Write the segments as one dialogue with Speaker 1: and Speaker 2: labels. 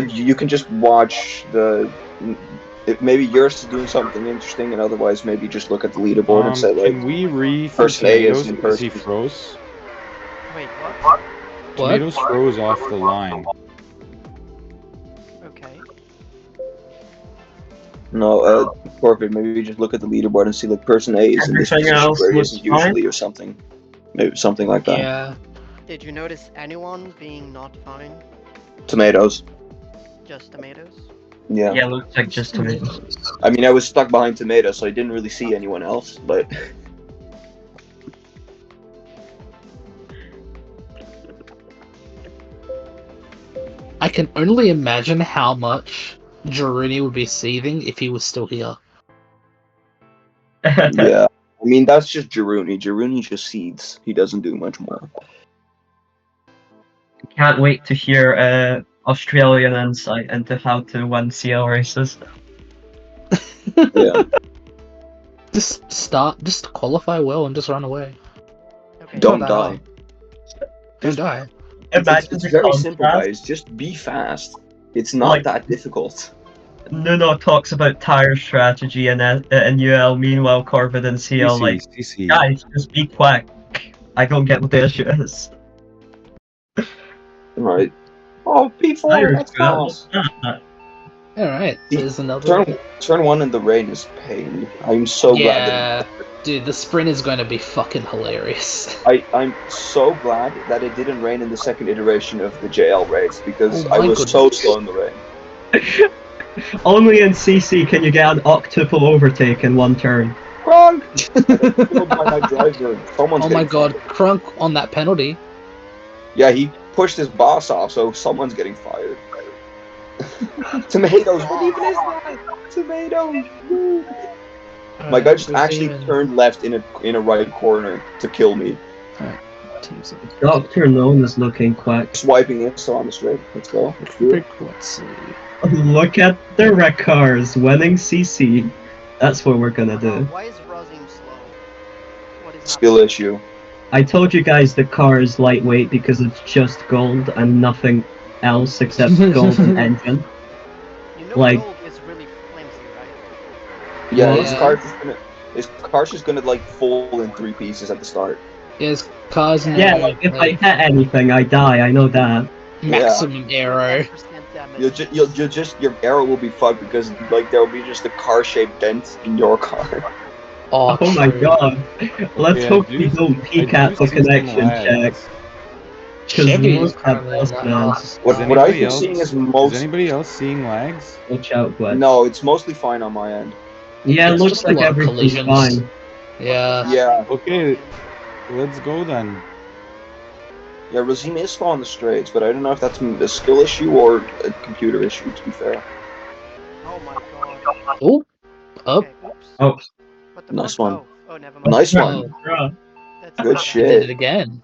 Speaker 1: You can just watch the. Maybe yours is doing something interesting, and otherwise maybe just look at the leaderboard and say
Speaker 2: Can
Speaker 1: like,
Speaker 2: we refill
Speaker 1: person A is
Speaker 2: tomatoes
Speaker 1: in
Speaker 2: because he
Speaker 1: person.
Speaker 2: froze?
Speaker 3: Wait, what?
Speaker 2: Tomatoes froze off the line.
Speaker 3: Okay.
Speaker 1: No, Corvid, maybe just look at the leaderboard and see like person A is in this
Speaker 4: Everything
Speaker 1: position
Speaker 4: else
Speaker 1: where he
Speaker 4: was
Speaker 1: isn't usually
Speaker 4: fine?
Speaker 1: or something. Maybe something like that.
Speaker 5: Yeah.
Speaker 3: Did you notice anyone being not fine?
Speaker 1: Tomatoes.
Speaker 3: Just tomatoes?
Speaker 1: Yeah.
Speaker 4: Yeah, looks like just tomatoes.
Speaker 1: I mean, I was stuck behind tomatoes, so I didn't really see anyone else, but.
Speaker 5: I can only imagine how much Jaruni would be seething if he was still here.
Speaker 1: Yeah. I mean, that's just Jaruni. Jaruni just seeds. He doesn't do much more.
Speaker 4: Can't wait to hear Australian insight into how to win CL races.
Speaker 1: Yeah.
Speaker 5: Just qualify well and just run away.
Speaker 3: Okay.
Speaker 1: Don't
Speaker 5: that
Speaker 1: die.
Speaker 5: hard. Don't die.
Speaker 4: Imagine
Speaker 1: It's
Speaker 4: the
Speaker 1: very simple,
Speaker 4: contrast.
Speaker 1: guys. Just be fast. It's not
Speaker 4: Like-
Speaker 1: that difficult.
Speaker 4: Nuno talks about tire strategy and UL, meanwhile Corvid and CL like,
Speaker 2: CC.
Speaker 4: guys, just be quick. I don't get what the issue is.
Speaker 1: Right. Oh, P4,
Speaker 4: Tire
Speaker 1: that's
Speaker 4: strat,
Speaker 1: fast.
Speaker 4: what's that?
Speaker 5: Alright, there's another.
Speaker 1: Turn 1 in the rain is pain. I'm so glad that
Speaker 5: Dude, the sprint is going to be fucking hilarious.
Speaker 1: I'm so glad that it didn't rain in the second iteration of the JL race because
Speaker 5: Oh my
Speaker 1: I was so
Speaker 5: goodness.
Speaker 1: slow in the rain.
Speaker 4: Only in CC can you get an octuple overtake in one turn.
Speaker 1: Wrong! Killed by my driver. Someone's
Speaker 5: Oh my
Speaker 1: getting
Speaker 5: god,
Speaker 1: fired.
Speaker 5: Crunk on that penalty.
Speaker 1: Yeah, he pushed his boss off, so someone's getting fired. Tomatoes, what even is that? Tomatoes. Dude. My guy just actually turned left in a right corner to kill me.
Speaker 5: Teams of
Speaker 4: Dr. Known is looking quick.
Speaker 1: Swiping it, so on the straight. Let's go. Let's do it.
Speaker 5: Let's see.
Speaker 4: Look at the red cars winning CC. That's what we're gonna do.
Speaker 3: Why is Rozim slow? What is
Speaker 1: Skill
Speaker 3: happening?
Speaker 1: issue.
Speaker 4: I told you guys the car is lightweight because it's just gold and nothing else except gold and engine.
Speaker 3: You know
Speaker 4: like-
Speaker 3: gold is really flimsy, right?
Speaker 1: Yeah,
Speaker 5: Yeah.
Speaker 1: his car's just gonna like fall in 3 pieces at the start.
Speaker 5: There's cars in
Speaker 4: Yeah,
Speaker 5: the
Speaker 4: like if I hit anything, I die. I know that.
Speaker 5: maximum arrow.
Speaker 3: 10% damage.
Speaker 1: You'll just your arrow will be fucked because like there will be just a car-shaped dent in your car.
Speaker 5: Oh,
Speaker 4: Oh my
Speaker 5: true.
Speaker 4: god. Let's
Speaker 2: Yeah,
Speaker 4: hope
Speaker 2: I
Speaker 4: we
Speaker 2: do-
Speaker 4: don't
Speaker 2: I
Speaker 4: PCAT
Speaker 2: do
Speaker 4: the
Speaker 2: see some
Speaker 4: connection
Speaker 2: lags.
Speaker 4: check.
Speaker 5: Chevy is
Speaker 4: most
Speaker 5: currently on
Speaker 4: have
Speaker 5: that
Speaker 4: us,
Speaker 5: house.
Speaker 1: What
Speaker 2: Is
Speaker 1: I've
Speaker 2: anybody
Speaker 1: been
Speaker 2: else-
Speaker 1: seeing is
Speaker 2: Is
Speaker 1: most.
Speaker 2: anybody else seeing lags?
Speaker 4: Watch out, Gwen.
Speaker 1: No, it's mostly fine on my end.
Speaker 4: Yeah, it
Speaker 5: It's
Speaker 4: looks
Speaker 5: just a
Speaker 4: like
Speaker 5: lot of
Speaker 4: everything's
Speaker 5: collisions.
Speaker 4: fine.
Speaker 5: Yeah.
Speaker 1: Yeah.
Speaker 2: Okay. Let's go then.
Speaker 1: Yeah, Razim is slow on the straights, but I don't know if that's a skill issue or a computer issue. To be fair.
Speaker 3: Oh my god.
Speaker 5: Oh. Up.
Speaker 3: Okay, oops.
Speaker 4: Oh,
Speaker 3: What the
Speaker 1: Nice
Speaker 3: fuck?
Speaker 1: one.
Speaker 3: Oh, never mind.
Speaker 1: Nice
Speaker 5: Wow.
Speaker 1: one.
Speaker 4: bruh.
Speaker 3: That's
Speaker 1: Good
Speaker 3: bad.
Speaker 5: He did
Speaker 1: shit.
Speaker 5: it again.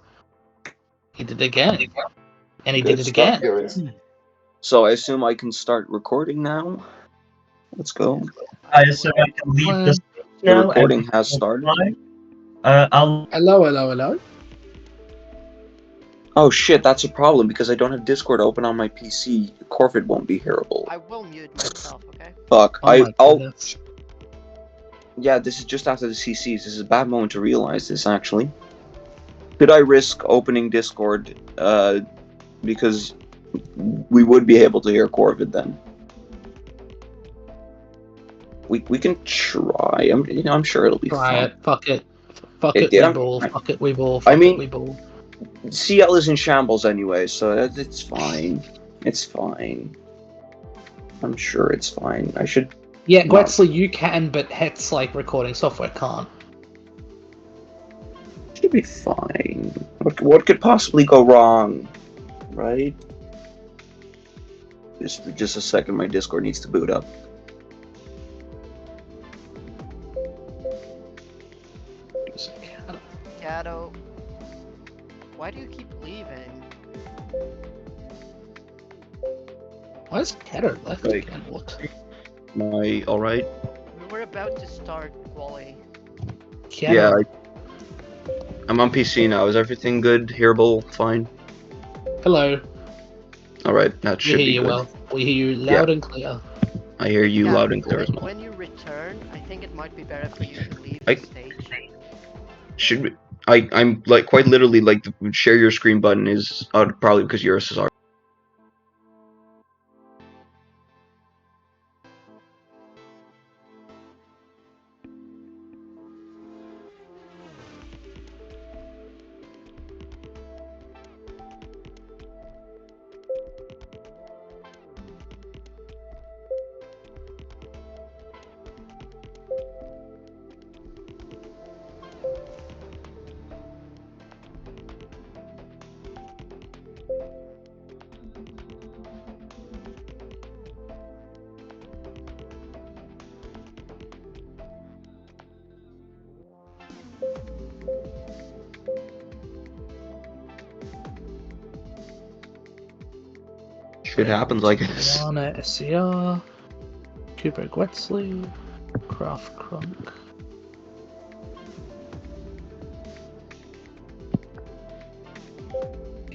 Speaker 5: He did it again. And he
Speaker 1: Good
Speaker 5: did it
Speaker 1: stuff,
Speaker 5: again.
Speaker 1: Fury. So I assume I can start recording now. Let's go.
Speaker 4: I assume I can leave this
Speaker 1: The
Speaker 4: now.
Speaker 1: recording has started.
Speaker 4: I'll
Speaker 5: Hello.
Speaker 1: Oh shit, that's a problem because I don't have Discord open on my PC. Corvid won't be hearable.
Speaker 3: I will mute myself, okay?
Speaker 1: Fuck.
Speaker 5: Oh my
Speaker 1: I'll.
Speaker 5: goodness.
Speaker 1: Yeah, this is just after the CCs. This is a bad moment to realize this, actually. Could I risk opening Discord, because we would be able to hear Corvid then? We can try. I'm sure it'll be
Speaker 5: Try
Speaker 1: fun.
Speaker 5: it. Fuck it. Fuck
Speaker 1: It
Speaker 5: it,
Speaker 1: did,
Speaker 5: we
Speaker 1: I'm-
Speaker 5: ball. Fuck it, we ball.
Speaker 1: I
Speaker 5: Fuck
Speaker 1: mean-
Speaker 5: it, we ball.
Speaker 1: CL is in shambles anyway, so it's fine. It's fine. I'm sure it's fine. I should.
Speaker 5: Yeah,
Speaker 1: No.
Speaker 5: Gwetsley, you can, but Het's like recording software can't.
Speaker 1: Should be fine. What could possibly go wrong, right? Just a second. My Discord needs to boot up.
Speaker 3: KiATO. Why do you keep leaving?
Speaker 5: Why is Ketter left
Speaker 1: Like-
Speaker 5: again? What?
Speaker 1: Am I alright?
Speaker 3: We were about to start quali.
Speaker 5: Ketter.
Speaker 1: Yeah, I'm on PC now. Is everything good? Hearable? Fine?
Speaker 5: Hello.
Speaker 1: Alright, that
Speaker 5: We
Speaker 1: should
Speaker 5: hear
Speaker 1: be
Speaker 5: you
Speaker 1: good.
Speaker 5: well. We hear you loud and clear.
Speaker 1: I hear you
Speaker 3: Yeah,
Speaker 1: loud and clear as well.
Speaker 3: When you return, I think it might be better for you to leave
Speaker 1: I-
Speaker 3: the stage.
Speaker 1: Should we, I'm like quite literally like the share your screen button is probably because yours is already. Shit happens, I guess.
Speaker 5: Liana SCR, Kubo Gwetsley, Craft Crunk.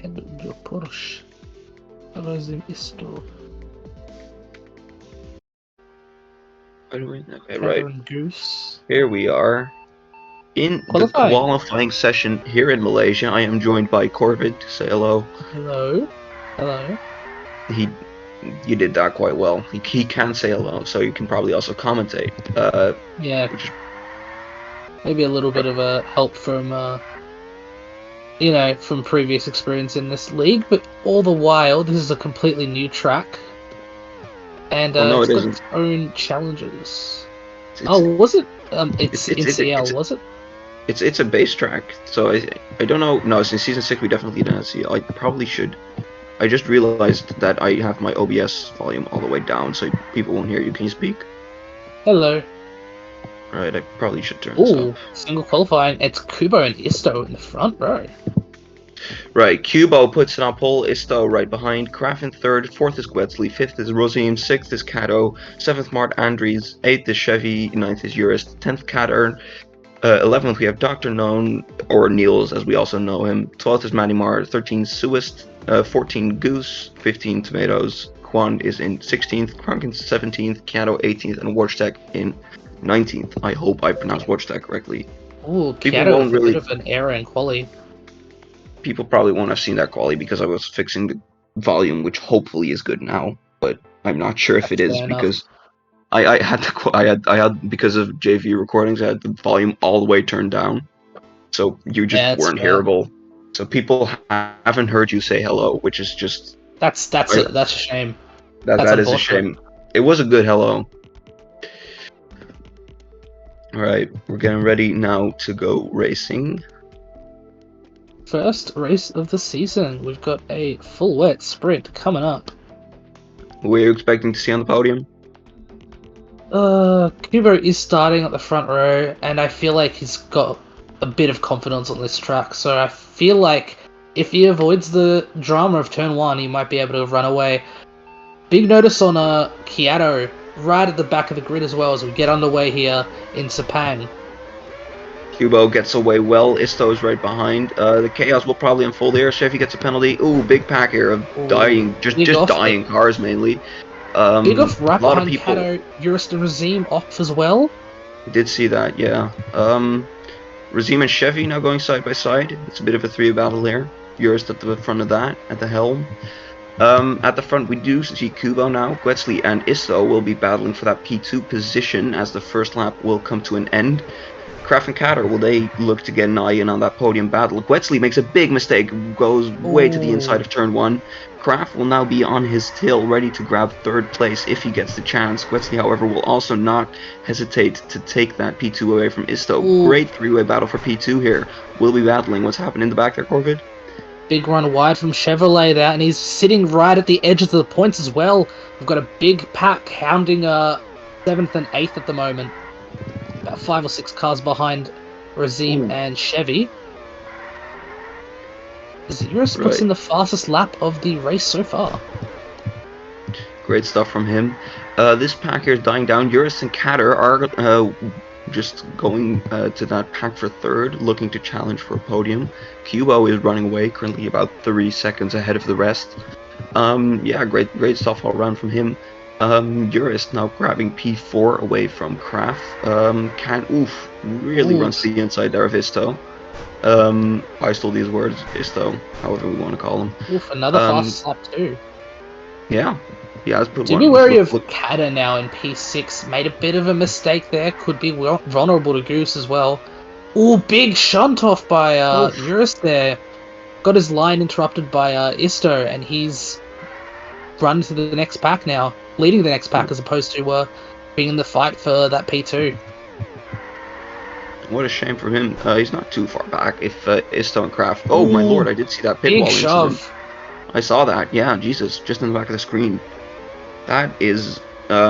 Speaker 5: And your Porsche. Rozim Isto.
Speaker 1: Okay, right.
Speaker 5: Karen Goose.
Speaker 1: Here we are. In the qualifying session here in Malaysia, I am joined by Corvid. Say hello.
Speaker 5: Hello. Hello.
Speaker 1: You did that quite well. He can say hello, so you can probably also commentate.
Speaker 5: Yeah.
Speaker 1: Which is,
Speaker 5: maybe a little bit of a help from, from previous experience in this league, but all the while, this is a completely new track. And
Speaker 1: no,
Speaker 5: it's
Speaker 1: it
Speaker 5: got
Speaker 1: isn't.
Speaker 5: its own challenges.
Speaker 1: It's
Speaker 5: Was it? It's MCL, was it?
Speaker 1: It's a base track, so I don't know. No, since season 6 we definitely didn't see. I probably should. I just realized that I have my OBS volume all the way down, so people won't hear you. Can you speak?
Speaker 5: Hello.
Speaker 1: Right, I probably should turn this
Speaker 5: Ooh,
Speaker 1: up.
Speaker 5: single qualifying. It's Kubo and Isto in the front row.
Speaker 1: Right, Kubo puts it on pole, Isto right behind, Kraft in third, fourth is Gwetsley, fifth is Rosim, sixth is KiATO, seventh Mart Andres, eighth is Chevy, ninth is Urist, 10th Cattern, 11th we have Dr. Known, or Niels as we also know him, 12th is Manimar, 13th Suist, 14 Goose, 15 Tomatoes, Quan is in 16th, Krunk in 17th, KiATO 18th, and Watchtech in 19th. I hope I pronounced Watchtech correctly.
Speaker 5: Ooh,
Speaker 1: People
Speaker 5: KiATO
Speaker 1: won't
Speaker 5: with
Speaker 1: really...
Speaker 5: a bit of an error in quali.
Speaker 1: People probably won't have seen that quality because I was fixing the volume, which hopefully is good now, but I'm not sure if it is because I had because of JV recordings, I had the volume all the way turned down, so you just weren't hearable. So people haven't heard you say hello, which is just
Speaker 5: that's a shame.
Speaker 1: That is a shame. It was a good hello. All right, we're getting ready now to go racing.
Speaker 5: First race of the season. We've got a full wet sprint coming up.
Speaker 1: What are you expecting to see on the podium?
Speaker 5: Kubo is starting at the front row, and I feel like he's got a bit of confidence on this track, so I feel like if he avoids the drama of turn 1, he might be able to run away. Big notice on KiATO right at the back of the grid as well as we get underway here in Sepang.
Speaker 1: Kubo gets away well. Isto is right behind. The chaos will probably unfold here. Chevy gets a penalty. Ooh, big pack here of dying, just dying cars mainly.
Speaker 5: Big off right
Speaker 1: a lot
Speaker 5: behind
Speaker 1: of people.
Speaker 5: KiATO. Urist and Razim off as well.
Speaker 1: Did see that, yeah. Razim and Chevy now going side by side. It's a bit of a 3 battle here. Urist at the front of that, at the helm. At the front we do see Kubo now. Gwetsley and Isto will be battling for that P2 position as the first lap will come to an end. Kraft and Catter, will they look to get an eye in on that podium battle? Gwetsley makes a big mistake, goes way to the inside of turn 1. Kraft will now be on his tail, ready to grab third place if he gets the chance. Gwetsley, however, will also not hesitate to take that P2 away from Isto. Ooh. Great three-way battle for P2 here. We'll be battling. What's happening in the back there, Corvid?
Speaker 5: Big run wide from Chevrolet there, and he's sitting right at the edge of the points as well. We've got a big pack hounding 7th and 8th at the moment. About 5 or 6 cars behind Razim and Chevy. Urist puts in the fastest lap of the race so far.
Speaker 1: Great stuff from him. This pack here is dying down. Urist and Catter are just going to that pack for third, looking to challenge for a podium. Kubo is running away, currently about 3 seconds ahead of the rest. Yeah, great stuff all around from him. Eurus now grabbing P4 away from Kraft. Really runs to the inside there of Isto. I stole these words, Isto, however we want to call him.
Speaker 5: Oof, another fast slap too.
Speaker 1: Yeah, he has put
Speaker 5: Do
Speaker 1: one.
Speaker 5: be wary of KiATO now in P6. Made a bit of a mistake there. Could be vulnerable to Goose as well. Ooh, big shunt off by Eurus there. Got his line interrupted by Isto, and he's run to the next pack now. Leading the next pack as opposed to being in the fight for that P2.
Speaker 1: What a shame for him. He's not too far back if Isto and Kraft... Oh, my lord, I did see that pit wall
Speaker 5: shove.
Speaker 1: incident. I saw that, yeah, Jesus, just in the back of the screen. That is... we're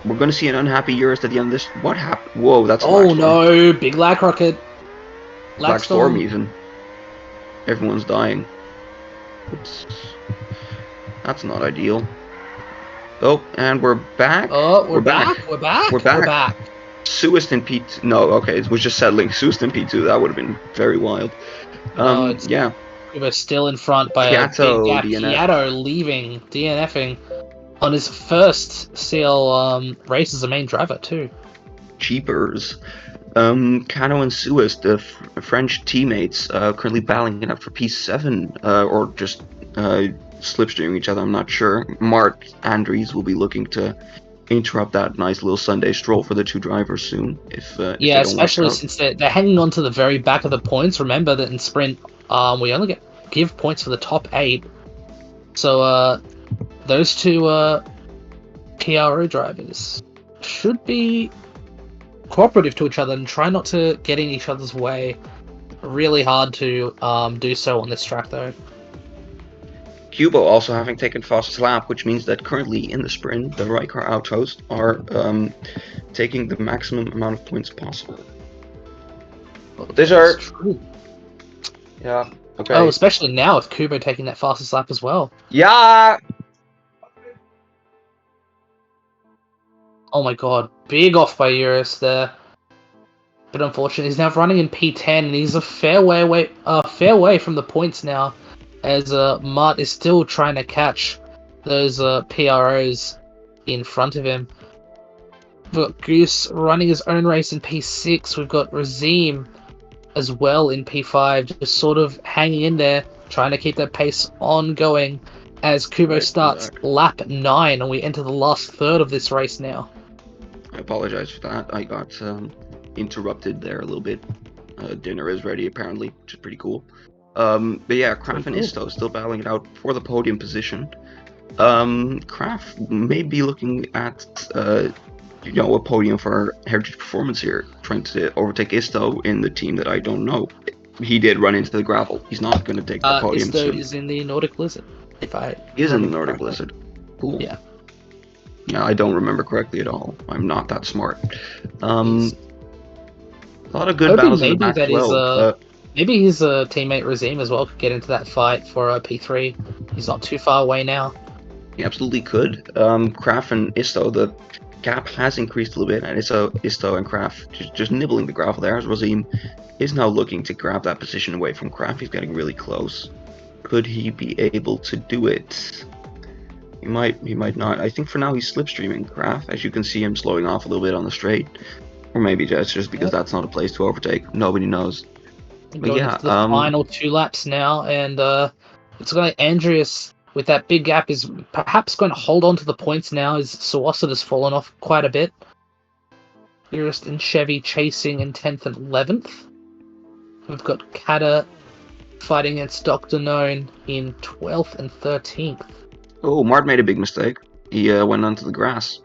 Speaker 1: going to see an unhappy Eurus at the end of this. What happened? Whoa, that's
Speaker 5: Oh no, big lag rocket.
Speaker 1: Black Storm even. Everyone's dying. Oops. That's not ideal. Oh, and we're back.
Speaker 5: Oh, we're back. We're back.
Speaker 1: We're back. Suist in P2. No, okay, it was just settling. Suist in P2. That would have been very wild. Yeah.
Speaker 5: We were still in front by
Speaker 1: KiATO,
Speaker 5: a big gap.
Speaker 1: DNF.
Speaker 5: KiATO leaving, DNFing on his first CL race as a main driver too.
Speaker 1: Cheapers. KiATO and Suist, the French teammates, currently battling it out for P7, or just slipstreaming each other. I'm not sure. Mart Andries will be looking to interrupt that nice little Sunday stroll for the two drivers soon. If
Speaker 5: yeah, especially since they're hanging on to the very back of the points. Remember that in sprint, we only give points for the top 8. So those two KRO drivers should be cooperative to each other and try not to get in each other's way. Really hard to do so on this track though.
Speaker 1: Cubo also having taken fastest lap, which means that currently in the sprint, the Raikar Autos are taking the maximum amount of points possible. These are
Speaker 5: true.
Speaker 1: Yeah. Okay.
Speaker 5: Oh, especially now with Kubo taking that fastest lap as well.
Speaker 1: Yeah.
Speaker 5: Oh my god, big off by Eurus there. But unfortunately, he's now running in P10, and he's a fair way from the points now, as Mart is still trying to catch those PROs in front of him. We've got Goose running his own race in P6. We've got Razim as well in P5, just sort of hanging in there, trying to keep that pace ongoing as Kubo starts lap 9, and we enter the last third of this race now.
Speaker 1: I apologize for that. I got interrupted there a little bit. Dinner is ready apparently, which is pretty cool. But yeah, Kraft and Isto still battling it out for the podium position. Kraft may be looking at a podium for Heritage Performance here, trying to overtake Isto in the team that I don't know. He did run into the gravel. He's not going to take the podium.
Speaker 5: Isto is in the Nordic Lizard.
Speaker 1: He is in the Nordic Lizard. Cool.
Speaker 5: Yeah.
Speaker 1: Yeah, I don't remember correctly at all. I'm not that smart. A lot of good battles in the back as well.
Speaker 5: Maybe his teammate Razim as well could get into that fight for P3. He's not too far away now.
Speaker 1: He absolutely could. Kraft and Isto, the gap has increased a little bit, and Isto and Kraft just nibbling the gravel there, as Razim is now looking to grab that position away from Kraft. He's getting really close. Could he be able to do it? He might not. I think for now he's slipstreaming Kraft, as you can see him slowing off a little bit on the straight. Or maybe just because that's not a place to overtake. Nobody knows. But yeah,
Speaker 5: the final 2 laps now, and it's going to Andreas with that big gap is perhaps going to hold on to the points now, as Sawasat has fallen off quite a bit. Eurus and Chevy chasing in 10th and 11th. We've got Kata fighting against Dr. Known in 12th and 13th.
Speaker 1: Oh, Mart made a big mistake. He went onto the grass.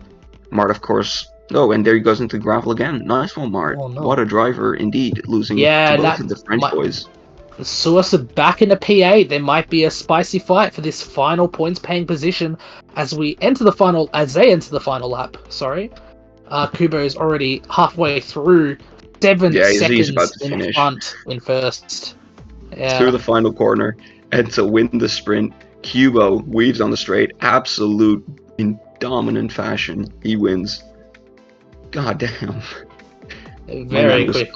Speaker 1: Mart, of course. Oh, and there he goes into gravel again. Nice one, Mart.
Speaker 5: Oh, no.
Speaker 1: What a driver, indeed, losing to both of the French boys.
Speaker 5: Suasa back into P8. There might be a spicy fight for this final points-paying position as they enter the final lap. Sorry, Kubo is already halfway through. 7 seconds in front in first. Yeah.
Speaker 1: Through the final corner, and to win the sprint, Kubo weaves on the straight, absolute in dominant fashion. He wins. God damn.
Speaker 5: Very quick.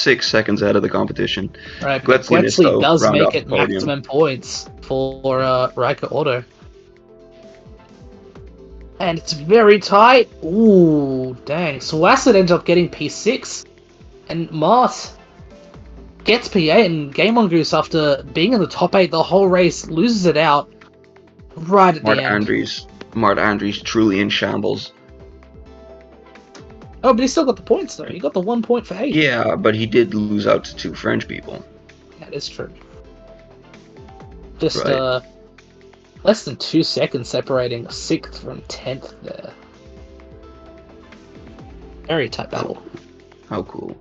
Speaker 1: 6 seconds ahead of the competition.
Speaker 5: Right, but
Speaker 1: Guetzi and
Speaker 5: Wesley
Speaker 1: Isto
Speaker 5: does
Speaker 1: round
Speaker 5: make
Speaker 1: off
Speaker 5: it
Speaker 1: the podium.
Speaker 5: maximum points for Riker Auto. And it's very tight. Ooh, dang. Swasset ends up getting P6. And Mart gets P8, and Game Mongoose, after being in the top 8 the whole race, loses it out right at
Speaker 1: Mart
Speaker 5: the end.
Speaker 1: Andries truly in shambles.
Speaker 5: Oh, but he still got the points, though. He got the 1 point for 8th.
Speaker 1: Yeah, but he did lose out to 2 French people.
Speaker 5: That is true. Just,
Speaker 1: Right.
Speaker 5: less than 2 seconds separating 6th from 10th there. Very tight battle.
Speaker 1: How cool.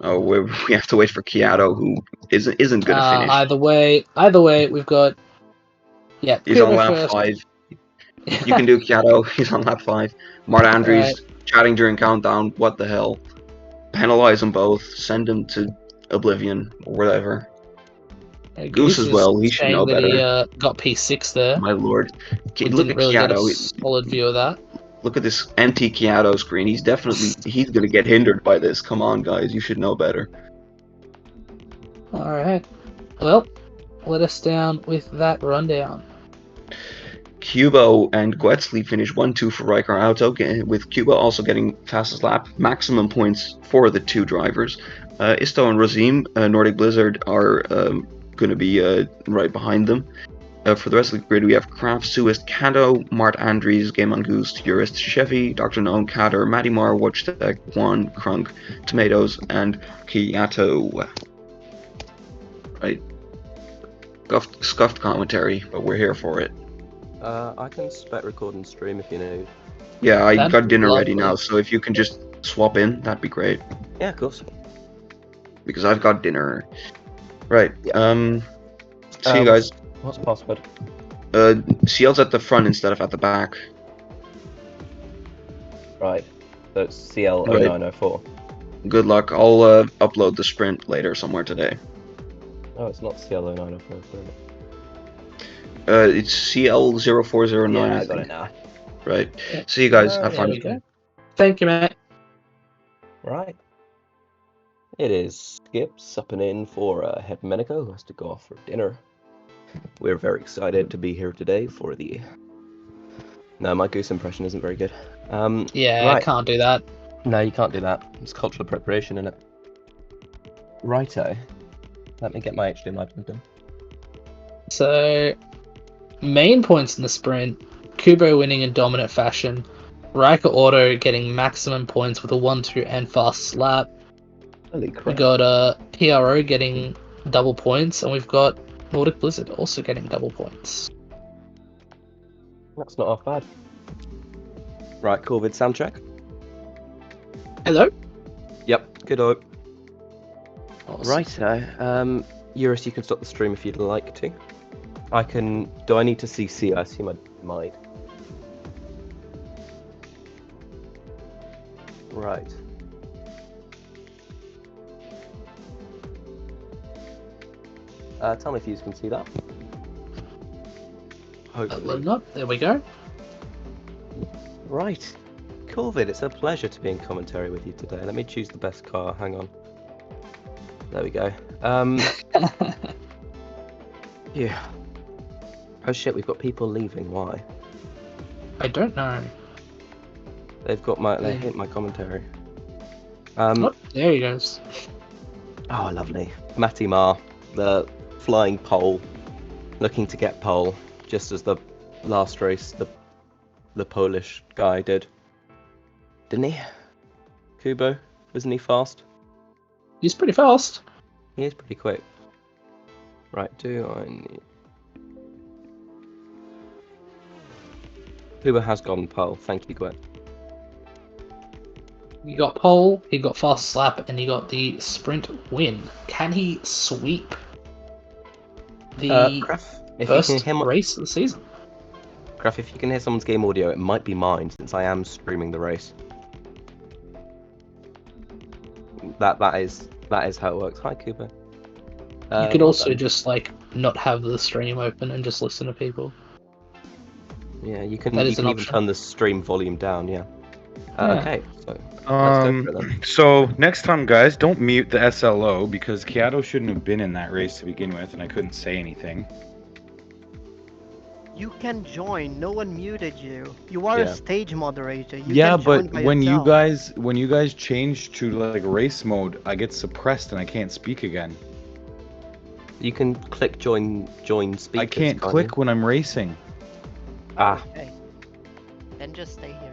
Speaker 1: Oh, we have to wait for KiATO, who isn't gonna finish.
Speaker 5: Either way, we've got... Yeah,
Speaker 1: He's on
Speaker 5: Kubo
Speaker 1: lap
Speaker 5: first.
Speaker 1: 5. You can do KiATO. He's on lap 5. Mart Andries
Speaker 5: Right.
Speaker 1: chatting during countdown. What the hell? Penalize them both. Send them to oblivion or whatever. Goose as
Speaker 5: is
Speaker 1: well. He should
Speaker 5: saying
Speaker 1: know
Speaker 5: that
Speaker 1: better.
Speaker 5: He got P6 there.
Speaker 1: My lord.
Speaker 5: We
Speaker 1: Look
Speaker 5: didn't
Speaker 1: at
Speaker 5: really get a
Speaker 1: KiATO.
Speaker 5: solid view of that.
Speaker 1: Look at this empty KiATO screen. He's gonna get hindered by this. Come on, guys. You should know better.
Speaker 5: Alright. Well, let us down with that rundown.
Speaker 1: Kubo and Guetzli finished 1-2 for Riker Auto, with Kubo also getting fastest lap, maximum points for the 2 drivers. Isto and Razim, Nordic Blizzard, are going to be right behind them. For the rest of the grid, we have Kraft, Suist, Kado, Mart Andries, Game Mongoose, Jurist, Chevy, Dr. Known, Kader, Matty Mar, Watchtech, Juan, Krunk, Tomatoes, and KiATO. Right. Scuffed commentary, but we're here for it.
Speaker 6: I can spec record and stream if you need.
Speaker 1: Yeah, I
Speaker 5: That'd
Speaker 1: got
Speaker 5: be
Speaker 1: dinner ready
Speaker 5: lovely.
Speaker 1: now, so if you can just swap in, that'd be great.
Speaker 6: Yeah, of course.
Speaker 1: Because I've got dinner. Right.
Speaker 6: Yeah.
Speaker 1: See you guys.
Speaker 6: What's the password?
Speaker 1: CL's at the front instead of at the back.
Speaker 6: Right. So it's CL0904.
Speaker 1: Good luck. I'll upload the sprint later somewhere today.
Speaker 6: Oh, it's not CL0904.
Speaker 1: It's CL0409.
Speaker 6: Yeah,
Speaker 1: I
Speaker 6: I got
Speaker 1: think.
Speaker 6: it now.
Speaker 1: Right. See you guys. Have
Speaker 5: There
Speaker 1: fun.
Speaker 5: we go. Thank you, mate.
Speaker 6: Right. It is Skip supping in for Head Medico, who has to go off for dinner. We're very excited to be here today for the... No, my goose impression isn't very good.
Speaker 5: Yeah,
Speaker 6: right.
Speaker 5: I can't do that.
Speaker 6: No, you can't do that. It's cultural appropriation, innit? Righto. Let me get my HDMI plugged in.
Speaker 5: So, main points in the sprint, Kubo winning in dominant fashion, Riker Auto getting maximum points with a 1-2 and fast lap.
Speaker 6: Holy
Speaker 5: We
Speaker 6: crap.
Speaker 5: got PRO getting double points, and we've got Nordic Blizzard also getting double points.
Speaker 6: That's not half bad. Right, COVID soundtrack.
Speaker 5: Hello?
Speaker 6: Yep, good hope.
Speaker 5: Awesome.
Speaker 6: Righto. Eurus, you can stop the stream if you'd like to. I can... Do I need to CC? I assume I might. Right. Tell me if you can see that. Hopefully.
Speaker 5: Not. There we go.
Speaker 6: Right. COVID, it's a pleasure to be in commentary with you today. Let me choose the best car. Hang on. There we go. Yeah. Oh shit, we've got people leaving. Why?
Speaker 5: I don't know.
Speaker 6: They've got my... They hate my commentary.
Speaker 5: Oh, there he goes.
Speaker 6: Oh, lovely. Matty Mar, the flying pole, looking to get pole, just as the last race the Polish guy did. Didn't he? Kubo, isn't he fast?
Speaker 5: He's pretty fast.
Speaker 6: He is pretty quick. Right, do I need... Kubo has gone pole, thank you, Gwen.
Speaker 5: He got pole, he got fast slap, and he got the sprint win. Can he sweep the
Speaker 6: If
Speaker 5: first
Speaker 6: you can hear
Speaker 5: race of the season?
Speaker 6: Graf, if you can hear someone's game audio, it might be mine, since I am streaming the race. That is how it works. Hi, Cooper.
Speaker 5: You could also just like not have the stream open and just listen to people.
Speaker 6: Yeah, you can
Speaker 5: That is
Speaker 6: even
Speaker 5: an option.
Speaker 6: turn the stream volume down. Yeah.
Speaker 2: Yeah.
Speaker 6: Okay, so let's go for it then.
Speaker 2: So next time, guys, don't mute the SLO because KiATO shouldn't have been in that race to begin with, and I couldn't say anything.
Speaker 3: You can join. No one muted you. You are
Speaker 2: Yeah.
Speaker 3: a stage moderator. You
Speaker 2: Yeah,
Speaker 3: can join
Speaker 2: but
Speaker 3: by
Speaker 2: when
Speaker 3: yourself.
Speaker 2: you guys change to like race mode, I get suppressed and I can't speak again.
Speaker 6: You can click join speakers.
Speaker 2: I can't click
Speaker 6: you?
Speaker 2: when I'm racing.
Speaker 6: Ah,
Speaker 3: Okay. Then just stay here.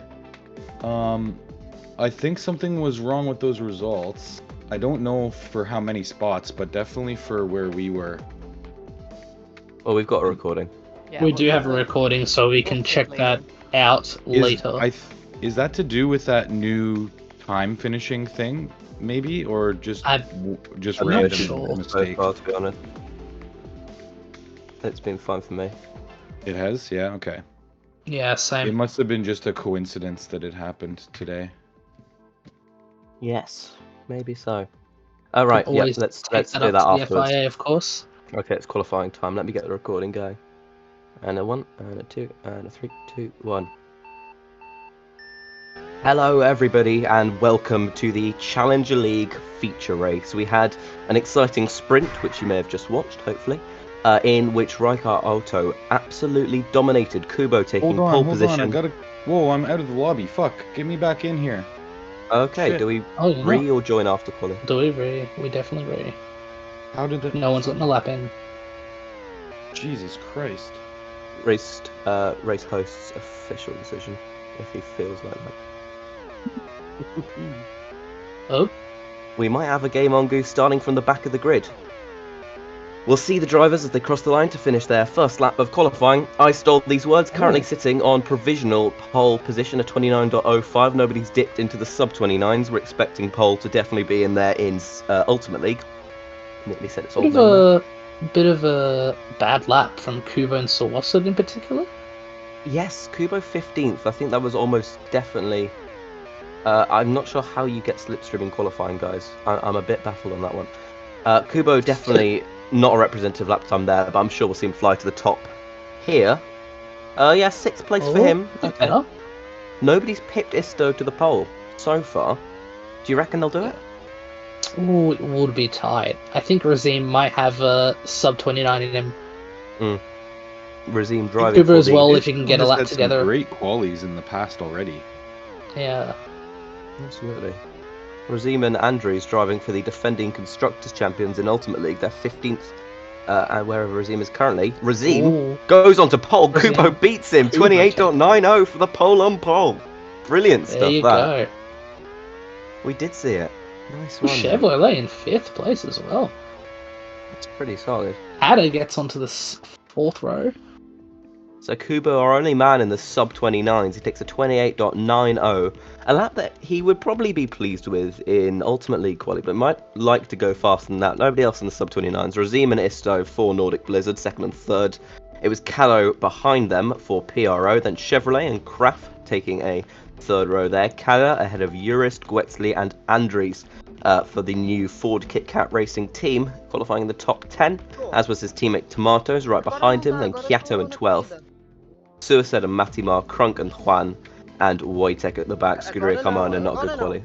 Speaker 2: I think something was wrong with those results. I don't know for how many spots, but definitely for where we were.
Speaker 6: well, we've got a recording.
Speaker 3: Yeah,
Speaker 5: We do have a recording, so we can
Speaker 3: we'll see
Speaker 5: check
Speaker 3: it
Speaker 5: that
Speaker 3: later.
Speaker 5: out later.
Speaker 2: Is that to do with that new time finishing thing, maybe, or just
Speaker 5: I'm
Speaker 2: just
Speaker 5: not
Speaker 2: random
Speaker 5: sure.
Speaker 6: So
Speaker 2: mistake?
Speaker 6: far, to be honest, it's been fun for me.
Speaker 2: It has, yeah, okay.
Speaker 5: Yeah,
Speaker 2: It
Speaker 5: same.
Speaker 2: must have been just a coincidence that it happened today.
Speaker 6: Yes, maybe so. All right, yeah,
Speaker 5: Always
Speaker 6: let's
Speaker 5: take
Speaker 6: do
Speaker 5: that
Speaker 6: that
Speaker 5: up to the
Speaker 6: afterwards.
Speaker 5: FIA, of course.
Speaker 6: Okay, it's qualifying time. Let me get the recording going. And a 1, and a 2, and a 3, 2, 1. Hello, everybody, and welcome to the Challenger League feature race. We had an exciting sprint, which you may have just watched, hopefully, in which Raikar Auto absolutely dominated Kubo, taking pole
Speaker 2: Hold
Speaker 6: position.
Speaker 2: on, I gotta... Whoa, I'm out of the lobby, fuck, get me back in here.
Speaker 6: Okay,
Speaker 2: Shit.
Speaker 6: do we
Speaker 5: Oh, you're
Speaker 6: re
Speaker 5: not.
Speaker 6: or join after quali?
Speaker 5: Do we really? We definitely really.
Speaker 2: How did that...
Speaker 5: No one's gotten a lap in.
Speaker 2: Jesus Christ.
Speaker 6: Race host's official decision, if he feels like that.
Speaker 5: Oh,
Speaker 6: We might have a game on Goose starting from the back of the grid. We'll see the drivers as they cross the line to finish their first lap of qualifying. I stole these words, currently sitting on provisional pole position, a 29.05. Nobody's dipped into the sub-29s. We're expecting pole to definitely be in there in Ultimate League. Nearly said its old name there.
Speaker 5: bit of a bad lap from Kubo and Sawasud in particular.
Speaker 6: Yes, Kubo 15th. I think that was almost definitely... I'm not sure how you get slipstream in qualifying, guys. I'm a bit baffled on that one. Kubo definitely not a representative lap time there, but I'm sure we'll see him fly to the top here. Yeah, 6th place for him. Okay.
Speaker 5: Better.
Speaker 6: Nobody's pipped Isto to the pole so far. Do you reckon they'll do it?
Speaker 5: Ooh, it would be tight. I think Razim might have a sub 29 in him.
Speaker 6: Razim driving
Speaker 5: Kubo
Speaker 6: for
Speaker 5: as
Speaker 6: the...
Speaker 5: well if he can get a
Speaker 2: Has
Speaker 5: lap
Speaker 2: had
Speaker 5: together.
Speaker 2: some great qualies in the past already.
Speaker 5: Yeah.
Speaker 6: Absolutely. Razim and Andrews driving for the defending Constructors Champions in Ultimate League. They're 15th, and wherever Razim is currently. Razim
Speaker 5: Ooh.
Speaker 6: goes on to pole.
Speaker 5: Razim.
Speaker 6: Kubo beats him.
Speaker 5: Kubo
Speaker 6: 28.90 for the pole on pole. Brilliant
Speaker 5: There
Speaker 6: stuff,
Speaker 5: you
Speaker 6: that.
Speaker 5: go.
Speaker 6: We did see it. Nice one. mate.
Speaker 5: Chevrolet in 5th place as well.
Speaker 6: It's pretty solid.
Speaker 5: Ada gets onto the 4th row.
Speaker 6: So Kubo, our only man in the sub-29s, he takes a 28.90, a lap that he would probably be pleased with in Ultimate League quali, but might like to go faster than that. Nobody else in the sub-29s. Razim and Isto for Nordic Blizzard, 2nd and 3rd. It was KiATO behind them for PRO, then Chevrolet and Kraft taking a 3rd row there. KiATO ahead of Urist, Gwetsley and Andries for the new Ford KitKat Racing team, qualifying in the top 10, as was his teammate Tomatoes right behind him, then KiATO in 12th. Suicide and Matimar, Crunk and Juan, and Wojtek at the back. Scuderia Commander, not good quality.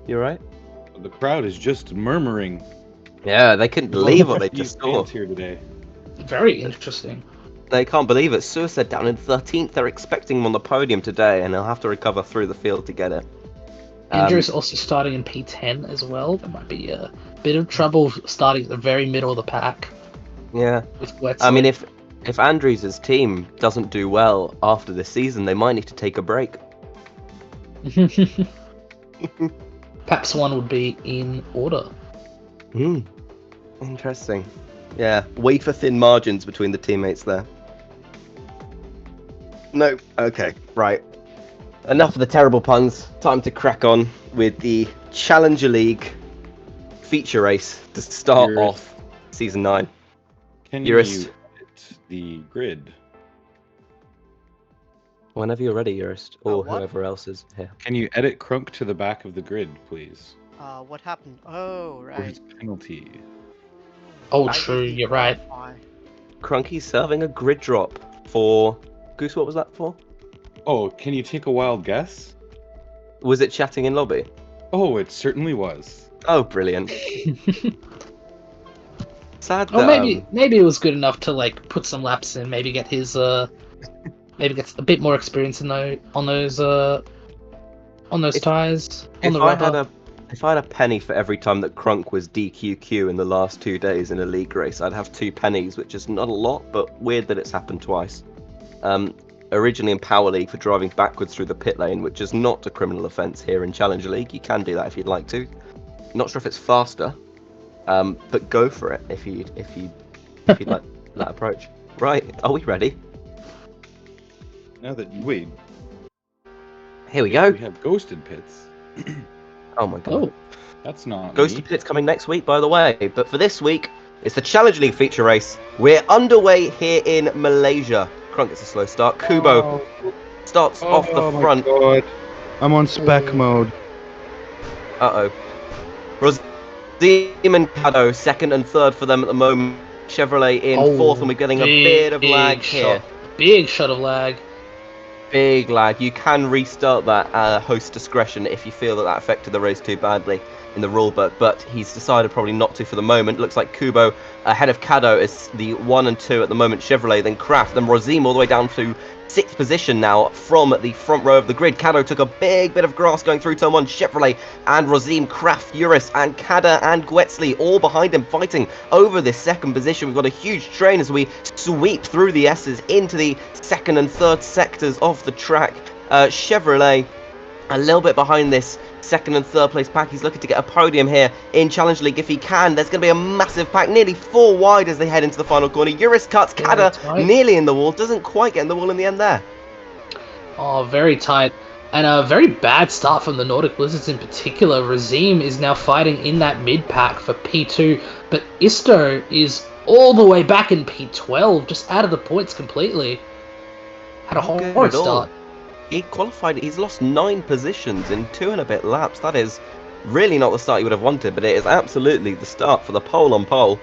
Speaker 6: You're right?
Speaker 2: The crowd is just murmuring.
Speaker 6: Yeah, they couldn't believe what they just saw.
Speaker 2: here today.
Speaker 5: Very interesting.
Speaker 6: They can't believe it. Suicide down in 13th. They're expecting him on the podium today, and he'll have to recover through the field to get it.
Speaker 5: Andrew's also starting in P10 as well. There might be a bit of trouble starting at the very middle of the pack.
Speaker 6: Yeah.
Speaker 5: With Wetzel.
Speaker 6: I mean, if Andrews' team doesn't do well after this season, they might need to take a break.
Speaker 5: Perhaps one would be in order.
Speaker 6: Interesting. Yeah, wafer thin margins between the teammates there. No. Okay, right. Enough of the terrible puns. Time to crack on with the Challenger League feature race to start off Season 9.
Speaker 2: Can
Speaker 6: Eurus.
Speaker 2: you edit the grid?
Speaker 6: Whenever you're ready, Eurus, or
Speaker 3: what?
Speaker 6: whoever else is here.
Speaker 2: Can you edit Crunk to the back of the grid, please?
Speaker 3: What happened? Oh,
Speaker 2: For
Speaker 3: right.
Speaker 2: his penalty.
Speaker 5: Oh, true, you're right.
Speaker 6: Crunky's serving a grid drop. for Goose. What was that for?
Speaker 2: Oh, can you take a wild guess?
Speaker 6: Was it chatting in lobby?
Speaker 2: Oh, it certainly was.
Speaker 6: Oh, brilliant. Sad that
Speaker 5: Or maybe it was good enough to like put some laps in, maybe get his maybe get a bit more experience in on those tires on the rubber.
Speaker 6: If I had a penny for every time that Crunk was DQQ in the last 2 days in a league race, I'd have 2 pennies, which is not a lot, but weird that it's happened twice. Originally in Power League for driving backwards through the pit lane, which is not a criminal offence here in Challenger League. You can do that if you'd like to. Not sure if it's faster, but go for it if you'd like that approach. Right, are we ready?
Speaker 2: Now that wait,
Speaker 6: Here we go.
Speaker 2: we have ghosted pits.
Speaker 6: Oh my god.
Speaker 5: Oh,
Speaker 2: That's not
Speaker 6: Ghosted
Speaker 2: me.
Speaker 6: Pit's coming next week, by the way. But for this week, it's the Challenge League feature race. We're underway here in Malaysia. Crunk gets a slow start. Kubo starts off the front.
Speaker 2: Oh my god. I'm on spec mode.
Speaker 6: Uh-oh. Rosim and KiATO, second and third for them at the moment. Chevrolet in fourth, and we're getting a bit of lag here.
Speaker 5: Big shot of lag.
Speaker 6: Big lag. You can restart that host discretion if you feel that affected the race too badly in the rulebook, but he's decided probably not to for the moment. Looks like Kubo ahead of KiATO is the 1 and 2 at the moment. Chevrolet, then Kraft, then Rosim all the way down to 6th position now from the front row of the grid. KiATO took a big bit of grass going through turn 1. Chevrolet and Rosim, Kraft, Uris and Kada and Gwetsley all behind him fighting over this second position. We've got a huge train as we sweep through the S's into the second and third sectors of the track. Chevrolet a little bit behind this second and third place pack. He's looking to get a podium here in Challenge League if he can. There's going to be a massive pack, nearly 4 wide as they head into the final corner. Uris cuts Kada nearly in the wall, doesn't quite get in the wall in the end there.
Speaker 5: Oh, very tight. And a very bad start from the Nordic Blizzards in particular. Rosim is now fighting in that mid pack for P2, but Isto is all the way back in P12, just out of the points completely. Had a horrid start.
Speaker 6: He qualified, he's lost 9 positions in 2 and a bit laps. That is really not the start you would have wanted, but it is absolutely the start for the pole on pole.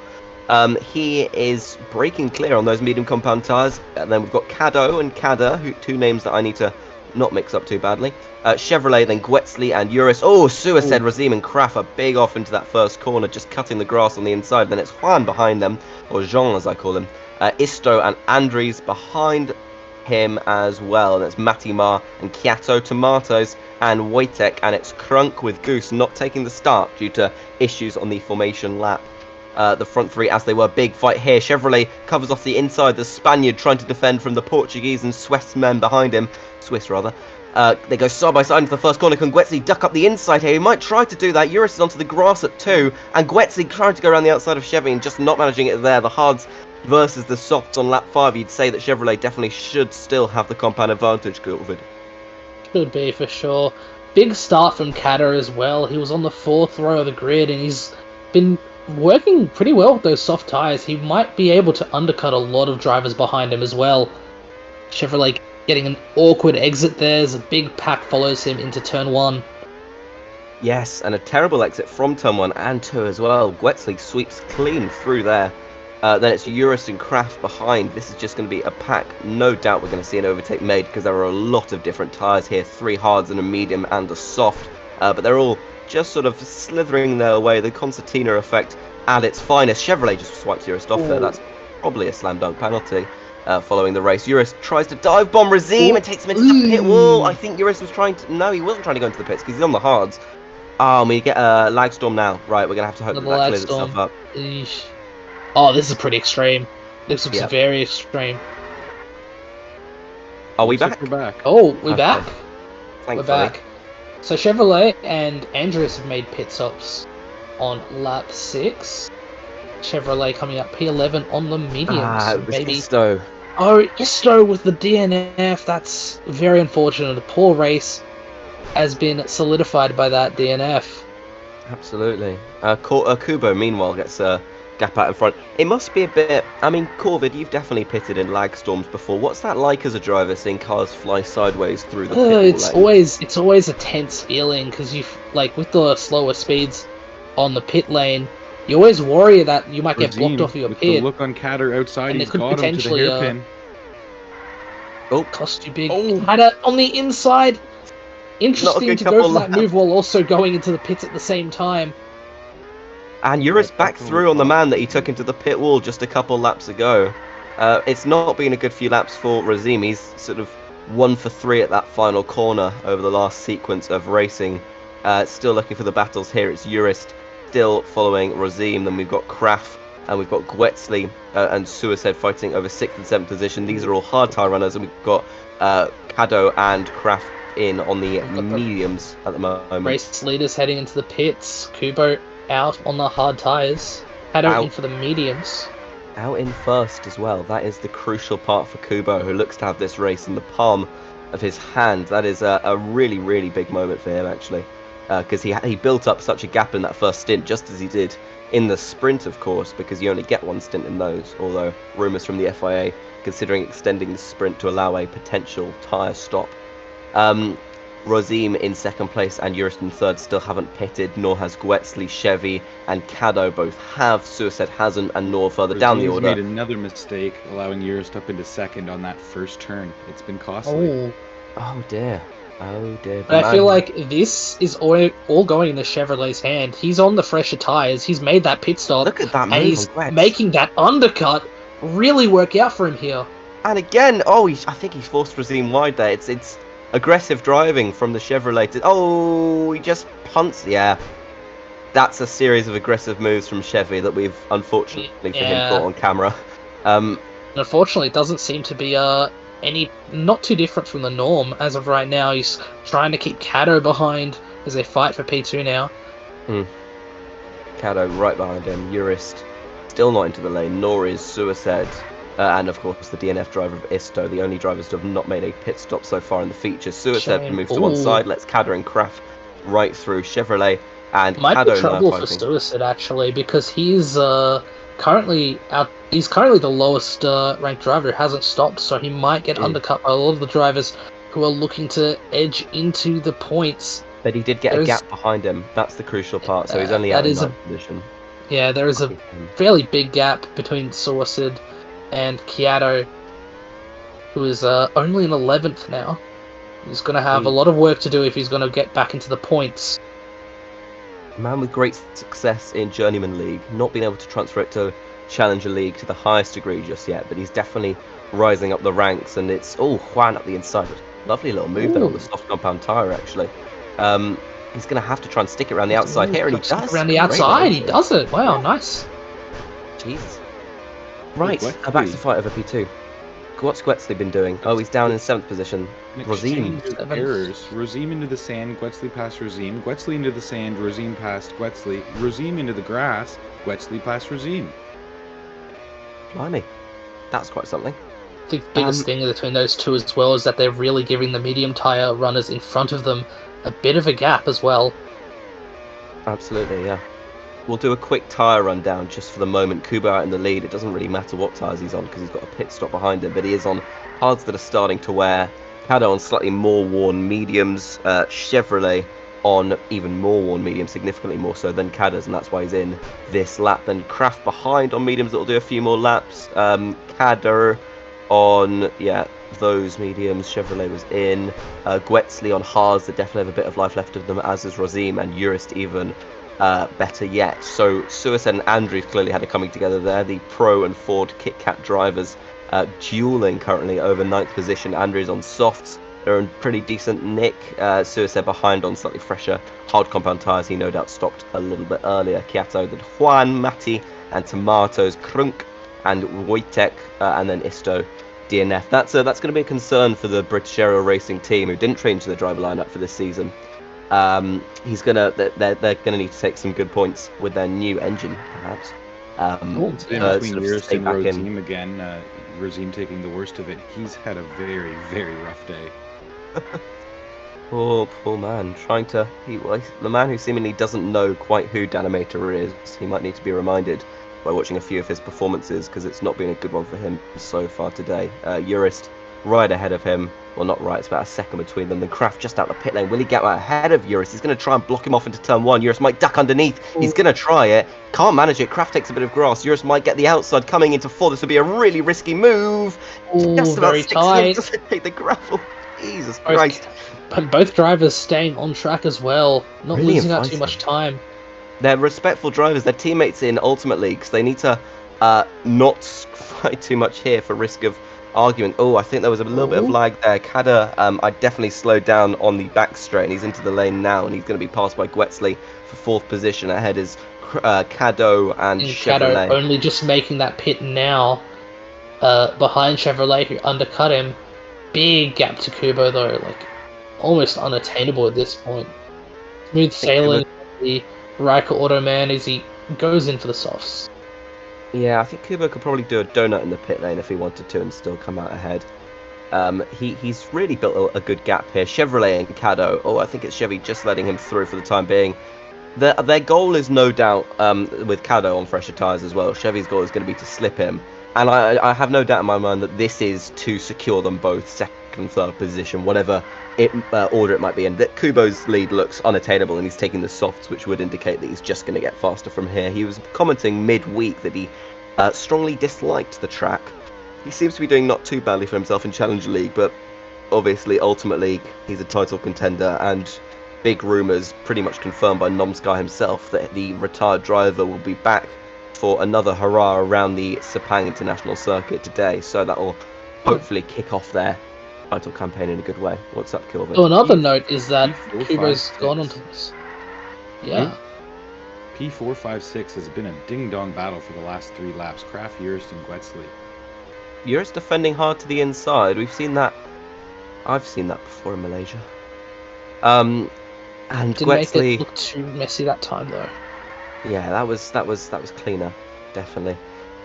Speaker 6: He is breaking clear on those medium compound tyres. And then we've got KiATO and Kada, 2 names that I need to not mix up too badly. Chevrolet, then Gwetsley and Uris. Oh, Suicide, Rosim and Kraft are big off into that first corner, just cutting the grass on the inside. Then it's Juan behind them, or Jean as I call him. Isto and Andries behind him as well, and it's Matimar and KiATO, Tomatoes and Wojtek, and it's Crunk with Goose not taking the start due to issues on the formation lap. The front 3 as they were. Big fight here. Chevrolet covers off the inside, the Spaniard trying to defend from the Portuguese and Swiss men behind him. Swiss rather. They go side by side into the first corner. Can Gwetsley duck up the inside here? He might try to do that. Uris is onto the grass at 2, and Gwetsley trying to go around the outside of Chevy and just not managing it there. The hards versus the softs on lap 5. You'd say that Chevrolet definitely should still have the compound advantage, Gilford.
Speaker 5: Should be, for sure. Big start from KiATO as well. He was on the 4th row of the grid, and he's been working pretty well with those soft tyres. He might be able to undercut a lot of drivers behind him as well. Chevrolet getting an awkward exit there as a big pack follows him into turn 1.
Speaker 6: Yes, and a terrible exit from turn 1 and 2 as well. Gwetsley sweeps clean through there. Then it's Uris and Kraft behind. This is just going to be a pack. No doubt we're going to see an overtake made because there are a lot of different tyres here. 3 hards and a medium and a soft. But they're all just sort of slithering their way. The concertina effect at its finest. Chevrolet just swipes Uris off there. That's probably a slam dunk penalty following the race. Uris tries to dive bomb Rosim and takes him into the pit wall. I think Uris was trying to... No, he wasn't trying to go into the pits because he's on the hards. Oh, we get a lag storm now. Right, we're going to have to hope that clears itself up.
Speaker 5: Eesh. Oh, this is pretty extreme. This looks very extreme.
Speaker 6: Are we back?
Speaker 2: We're back.
Speaker 5: Oh, we're back.
Speaker 6: Thankfully.
Speaker 5: We're back. So Chevrolet and Andreas have made pit stops on lap 6. Chevrolet coming up P11 on the mediums.
Speaker 6: It was Isto.
Speaker 5: Oh, Isto with the DNF. That's very unfortunate. A poor race has been solidified by that DNF.
Speaker 6: Absolutely. Kubo, meanwhile, gets a gap out in front. It must be a bit... I mean, Corvid, you've definitely pitted in lag storms before. What's that like as a driver, seeing cars fly sideways through the pit
Speaker 5: it's always a tense feeling, because you like with the slower speeds on the pit lane, you always worry that you might get blocked off of your
Speaker 2: with
Speaker 5: pit.
Speaker 2: The look on KiATO outside,
Speaker 5: and
Speaker 2: he's
Speaker 5: it could
Speaker 2: got him to the
Speaker 5: potentially
Speaker 2: hairpin.
Speaker 6: Oh,
Speaker 5: Cost you big.
Speaker 2: Oh.
Speaker 5: Had it on the inside. Interesting
Speaker 6: good
Speaker 5: to go
Speaker 6: couple
Speaker 5: for that
Speaker 6: laps.
Speaker 5: move while also going into the pits at the same time.
Speaker 6: and Eurus
Speaker 2: Yeah,
Speaker 6: back
Speaker 2: definitely
Speaker 6: through on the
Speaker 2: possible.
Speaker 6: man that he took into the pit wall just a couple laps ago. It's not been a good few laps for Razim. He's sort of 1 for 3 at that final corner over the last sequence of racing. Still looking for the battles here. It's Eurus still following Razim. Then we've got Kraft and we've got Gwetsley and Suicide fighting over 6th and 7th position. These are all hard tyre runners, and we've got KiATO and Kraft in on the
Speaker 5: We've got the
Speaker 6: mediums at the moment.
Speaker 5: Race leaders heading into the pits. Kubo out on the hard tyres. Hado
Speaker 6: Out.
Speaker 5: in for the mediums.
Speaker 6: Out in first as well. That is the crucial part for Kubo, who looks to have this race in the palm of his hand. That is a really, really big moment for him, actually, because he built up such a gap in that first stint, just as he did in the sprint, of course, because you only get one stint in those, although rumours from the FIA considering extending the sprint to allow a potential tyre stop. Razim in second place and Eurus in third still haven't pitted, nor has Gwetsley, Chevy and KiATO both have. Suicide hasn't, and nor further down the
Speaker 2: Razim's
Speaker 6: order.
Speaker 2: made another mistake, allowing Eurus up into second on that first turn. It's been costly.
Speaker 5: Oh,
Speaker 6: Oh dear. Oh dear.
Speaker 5: but I feel like this is all going in the Chevrolet's hand. He's on the fresher tyres. He's made that pit stop.
Speaker 6: Look at that
Speaker 5: and
Speaker 6: move
Speaker 5: he's
Speaker 6: on Gwetz.
Speaker 5: making that undercut really work out for him here.
Speaker 6: And again, I think he's forced Razim wide there. It's aggressive driving from the Chevrolet. He just punts. Yeah, that's a series of aggressive moves from Chevy that we've unfortunately for him
Speaker 5: Yeah.
Speaker 6: caught on camera.
Speaker 5: Unfortunately, it doesn't seem to be not too different from the norm as of right now. He's trying to keep KiATO behind as they fight for P2 now.
Speaker 6: KiATO right behind him. Eurus still not into the lane, nor is Suicide. And of course the DNF driver of Isto, the only drivers to have not made a pit stop so far in the feature. Suicide
Speaker 5: Shame.
Speaker 6: moves to one
Speaker 5: Ooh.
Speaker 6: side, lets KiATO and Kraft right through. Chevrolet and
Speaker 5: Might be
Speaker 6: KiATO now
Speaker 5: trouble for
Speaker 6: fighting.
Speaker 5: Suicide actually, because he's currently the lowest ranked driver who hasn't stopped, so he might get undercut by a lot of the drivers who are looking to edge into the points.
Speaker 6: But he did get
Speaker 5: There's-
Speaker 6: a gap behind him. That's the crucial part. So he's only
Speaker 5: that
Speaker 6: out in
Speaker 5: is a-
Speaker 6: ninth position.
Speaker 5: Yeah, there is a fairly big gap between Suicide and KiATO, who is only in 11th now. He's going to have a lot of work to do if he's going to get back into the points.
Speaker 6: A man with great success in Journeyman League, not being able to transfer it to Challenger League to the highest degree just yet, but he's definitely rising up the ranks. And it's Juan up the inside. Lovely little move there on the soft compound tyre, actually. He's going to have to try and stick it around the outside here, and he does.
Speaker 5: Around the
Speaker 6: Great
Speaker 5: outside, he
Speaker 6: racing.
Speaker 5: does it. Wow, nice.
Speaker 6: Jesus. Right,
Speaker 2: Gwetsley.
Speaker 6: back to fight over P2. What's Gwetsley been doing? Oh, he's down in 7th position.
Speaker 2: An
Speaker 6: Razim.
Speaker 2: exchange of errors. Razim into the sand, Gwetsley past Razim. Gwetsley into the sand, Razim past Gwetsley. Razim into the grass, Gwetsley past Razim.
Speaker 6: Blimey. That's quite something.
Speaker 5: The biggest thing between those two as well is that they're really giving the medium tyre runners in front of them a bit of a gap as well.
Speaker 6: Absolutely, yeah. We'll do a quick tyre rundown just for the moment. Kubo out in the lead. It doesn't really matter what tyres he's on because he's got a pit stop behind him, but he is on hards that are starting to wear. KiATO on slightly more worn mediums. Chevrolet on even more worn mediums, significantly more so than KiATO's, and that's why he's in this lap. Then Kraft behind on mediums that will do a few more laps. KiATO on, those mediums. Chevrolet was in. Gwetsley on hards that definitely have a bit of life left of them, as is Razim, and Eurus even better yet. So Suicide and Andrews clearly had a coming together there. The Pro and Ford KitKat drivers dueling currently over 9th position. Andrews on softs. They're in pretty decent nick. Suicide behind on slightly fresher hard compound tyres. He no doubt stopped a little bit earlier. KiATO, then Juan, Matti and Tomatoes, Krunk and Wojtek, and then Isto DNF. That's going to be a concern for the British Aero Racing team, who didn't change the driver lineup for this season. They're gonna need to take some good points with their new engine, perhaps.
Speaker 2: It's been
Speaker 6: sort
Speaker 2: between
Speaker 6: of
Speaker 2: Eurus
Speaker 6: stay
Speaker 2: and
Speaker 6: back in.
Speaker 2: Razim again. Razim taking the worst of it. He's had a very, very rough day.
Speaker 6: Poor man, the man who seemingly doesn't know quite who Danimator is. He might need to be reminded by watching a few of his performances, because it's not been a good one for him so far today. Eurus right ahead of him, Well, not right, it's about a second between them. Then Kraft just out the pit lane. Will he get out ahead of Eurus? He's going to try and block him off into turn 1. Eurus might duck underneath. He's going to try it. Can't manage it. Kraft takes a bit of grass. Eurus might get the outside coming into 4. This would be a really risky move.
Speaker 5: Ooh,
Speaker 6: Just about
Speaker 5: very
Speaker 6: sticks him.
Speaker 5: tight.
Speaker 6: Doesn't take the gravel. Jesus Christ.
Speaker 5: Both drivers staying on track as well, not
Speaker 6: Really
Speaker 5: losing out too
Speaker 6: inviting.
Speaker 5: much time.
Speaker 6: They're respectful drivers. They're teammates in Ultimate Leagues. They need to not fight too much here for risk of argument. Oh, I think there was a little bit of lag there. Kada, I definitely slowed down on the back straight, and he's into the lane now, and he's going to be passed by Gwetsley for 4th position. Ahead is KiATO and Chevrolet.
Speaker 5: KiATO only just making that pit now, behind Chevrolet, who undercut him. Big gap to Kubo though, like almost unattainable at this point. Smooth sailing, the Riker Auto Man as he goes in for the softs.
Speaker 6: Yeah, I think Kubo could probably do a donut in the pit lane if he wanted to and still come out ahead. He's really built a good gap here. Chevrolet and KiATO. Oh, I think it's Chevy just letting him through for the time being. Their goal is no doubt, with KiATO on fresher tyres as well, Chevy's goal is going to be to slip him. And I have no doubt in my mind that this is to secure them both second and third position, whatever order it might be. And that Kubo's lead looks unattainable, and he's taking the softs, which would indicate that he's just going to get faster from here. He was commenting mid-week that he strongly disliked the track. He seems to be doing not too badly for himself in Challenger League, but obviously Ultimate League, he's a title contender, and big rumours pretty much confirmed by Nomsky himself that the retired driver will be back for another hurrah around the Sepang International Circuit today, so that will hopefully kick off their title campaign in a good way. What's up, Kilvin?
Speaker 5: So another note is that
Speaker 2: P4,
Speaker 5: Kubo's
Speaker 2: 5,
Speaker 5: gone
Speaker 2: 6.
Speaker 5: onto this. Yeah.
Speaker 2: P4, 5, 6 has been a ding-dong battle for the last 3 laps. Kraft, Eurus, and Gwetsley.
Speaker 6: Eurus defending hard to the inside. We've seen that. I've seen that before in Malaysia. And
Speaker 5: Didn't make
Speaker 6: Gwetsley.
Speaker 5: it look too messy that time though.
Speaker 6: Yeah, that was cleaner, definitely.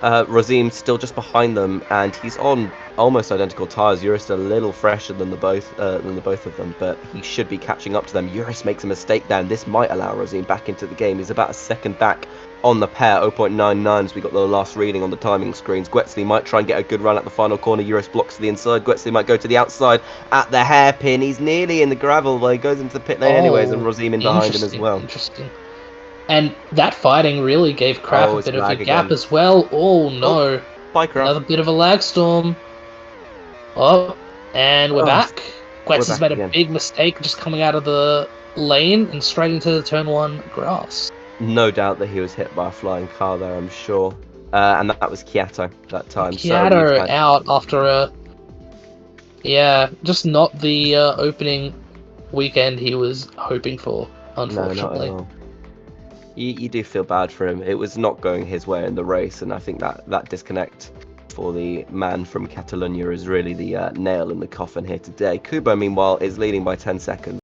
Speaker 6: Razim still just behind them, and he's on almost identical tyres. Eurus a little fresher than the both of them, but he should be catching up to them. Eurus makes a mistake there, and this might allow Razim back into the game. He's about a second back on the pair, 0.99 as we got the last reading on the timing screens. Gwetsley might try and get a good run at the final corner. Eurus blocks to the inside. Gwetsley might go to the outside at the hairpin. He's nearly in the gravel, but he goes into the pit lane anyways, and Razim in behind him as well.
Speaker 5: Interesting. And that fighting really gave Kraft a
Speaker 6: it's
Speaker 5: bit of a
Speaker 6: lag
Speaker 5: gap
Speaker 6: again.
Speaker 5: as well. Oh no.
Speaker 6: Bye, Kraft.
Speaker 5: Another bit of a lag storm. Oh, and we're back. Gwetz has
Speaker 6: back
Speaker 5: made a
Speaker 6: again.
Speaker 5: big mistake just coming out of the lane and straight into the turn 1 grass.
Speaker 6: No doubt that he was hit by a flying car there, I'm sure. And that was KiATO that time.
Speaker 5: KiATO
Speaker 6: we've had-
Speaker 5: out after a... Yeah, just not the opening weekend he was hoping for, unfortunately.
Speaker 6: No, not at all. You do feel bad for him. It was not going his way in the race, and I think that disconnect for the man from Catalonia is really the nail in the coffin here today. Kubo, meanwhile, is leading by 10 seconds.